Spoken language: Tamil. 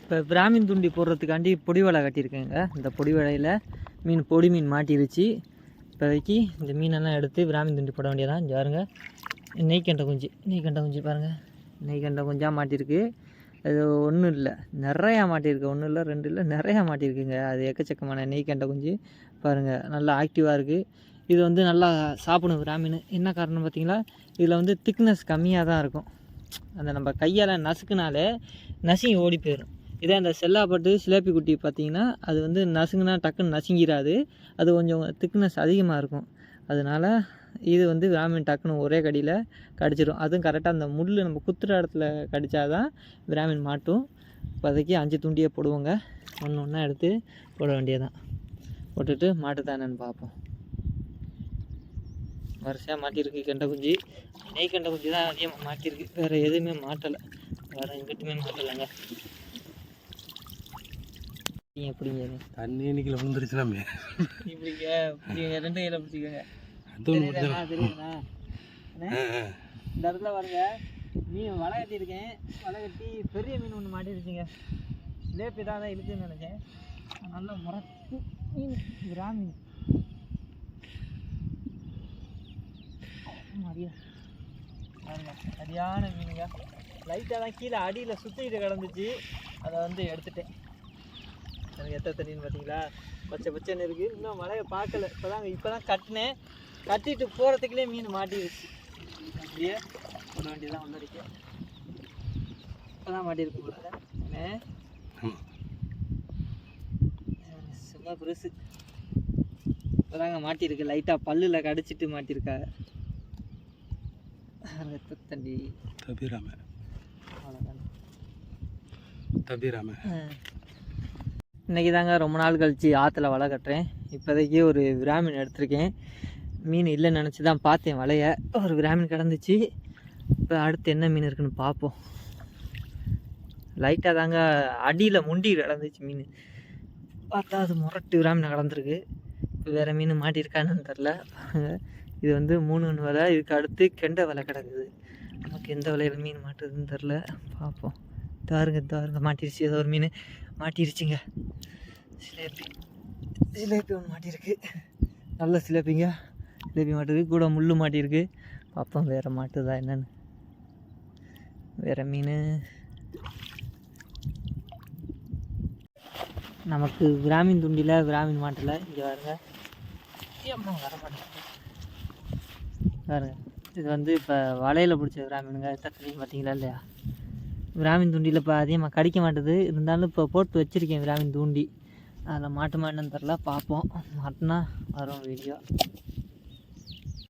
இப்போ பிராமின் துண்டி போடுறதுக்காண்டி பொடி வலை கட்டியிருக்கேங்க. இந்த பொடி வலையில் பொடி மீன் மாட்டிருச்சு. இப்போதைக்கு இந்த மீனெல்லாம் எடுத்து பிராமின் துண்டி போட வேண்டியதான். இங்கே பாருங்கள், நெய்கண்டை குஞ்சு பாருங்கள், நெய்கண்டை குஞ்சாக மாட்டியிருக்கு. அது ஒன்றும் இல்லை, நிறையா மாட்டியிருக்கு. ஒன்றும் இல்லை, 2 இல்லை, நிறையா மாட்டியிருக்குங்க. அது எக்கச்சக்கமான நெய்கண்டை குஞ்சு பாருங்கள், நல்லா ஆக்டிவாக இருக்குது. இது வந்து நல்லா சாப்பிடும் பிராமின். என்ன காரணம் பார்த்தீங்களா, இதில் வந்து திக்னஸ் கம்மியாக தான் இருக்கும். அந்த நம்ம கையால் நசுக்குனாலே நசுங்கி ஓடி போயிடும். இதே அந்த செல்லாப்பட்டு சிலேப்பி குட்டி பார்த்திங்கன்னா அது வந்து நசுங்குனா டக்குன்னு நசுங்கிடாது. அது கொஞ்சம் திக்னஸ் அதிகமாக இருக்கும். அதனால் இது வந்து பிராமின் டக்குன்னு ஒரே கடியில் கடிச்சிடும். அதுவும் கரெக்டாக அந்த முள் நம்ம குத்துற இடத்துல கடித்தா தான் பிராமின் மாட்டும். இப்போதைக்கு 5 துண்டியை போடுவோங்க. ஒன்று ஒன்றா எடுத்து போட வேண்டியதான். போட்டுட்டு மாட்டுதானேன்னு பார்ப்போம். வரிசையாக மாட்டியிருக்கு கெண்டை குஞ்சு. நெய் கெண்டை குஞ்சு தான் அதிகமாக மாட்டியிருக்கு, வேறு எதுவுமே மாட்டலை. வேறு எங்கிட்டுமே மாட்டலைங்க. எப்படிங்க தண்ணி இன்னைக்கு விழுந்துருச்சுனாமே இப்படிங்க 2 கையில் பிடிச்சிக்கோங்க. தெரியுங்களா இந்த இடத்துல பாருங்க, மீன் வலை கட்டியிருக்கேன். வலை கட்டி பெரிய மீன் ஒன்று மாட்டிருச்சுங்க. லேப்பி தான் இழுக்குன்னு நினச்சேன். நல்லா முறைச்சி மீன் பிராமின் பாருங்க, சரியான மீனுங்க. லைட்டாக தான் கீழே அடியில் சுற்றிக்கிட்டு கிடந்துச்சு. அதை வந்து எடுத்துட்டேன். எனக்கு எத்தனை தண்ணின்னு பார்த்தீங்களா, பச்சை பச்சைன்னு இருக்குது. இன்னும் மழையை பார்க்கல. இப்போ தான் கட்டினேன். கட்டிட்டு போகிறதுக்குள்ளே மீன் மாட்டிருச்சு. அப்படியே போட வேண்டியதான். உள்ளடிக்க இப்போ தான் மாட்டியிருக்கு போல. சும்மா பெருசு இப்போதாங்க மாட்டியிருக்கு. லைட்டாக பல்லில் கடிச்சிட்டு மாட்டியிருக்கா. தண்டி தபிராம இன்றைக்கி தாங்க ரொம்ப நாள் கழித்து ஆற்றுல வலை கட்டுறேன். இப்போதைக்கு ஒரு பிராமின் எடுத்திருக்கேன். மீன் இல்லைன்னு நினச்சி தான் பார்த்தேன் வலையை. ஒரு பிராமின் கிடந்துச்சு. இப்போ அடுத்து என்ன மீன் இருக்குன்னு பார்ப்போம். லைட்டாக தாங்க அடியில் முண்டி கிடந்துச்சு மீன். பார்த்தா அது முரட்டு பிராமின் கிடந்துருக்கு. இப்போ வேறு மீன் மாட்டியிருக்கான்னு தெரில. இது வந்து 3 வலை. இதுக்கு அடுத்து கெண்டை வலை கிடக்குது. நமக்கு எந்த வலையில் மீன் மாட்டுறதுன்னு தெரில, பார்ப்போம். தாருங்க மாட்டிருச்சு. ஏதோ ஒரு மீன் மாட்டிருச்சுங்க. சிலேப்பி ஒன்று மாட்டியிருக்கு. நல்ல சிலேப்பிங்க. சிலேப்பி மாட்டிருக்கு, கூட முள் மாட்டியிருக்கு. பார்ப்போம் வேறு மாட்டுதா என்னன்னு. வேறு மீன் நமக்கு பிராமின் துண்டியில் பிராமின் மாட்டலை. இங்கே பாருங்க, வர மாட்டேன் பாருங்க. இது வந்து இப்போ வலையில் பிடிச்ச பிராமினுங்க. தெரியும் பார்த்தீங்களா இல்லையா. பிராமின் தூண்டியில் இப்போ அதிகமாக கடிக்க மாட்டுது. இருந்தாலும் இப்போ போட்டு வச்சுருக்கேன் பிராமின் தூண்டி. அதில் மாட்டுமா என்னன்னு தெரில, பார்ப்போம். மாட்டினா வரும் வீடியோ.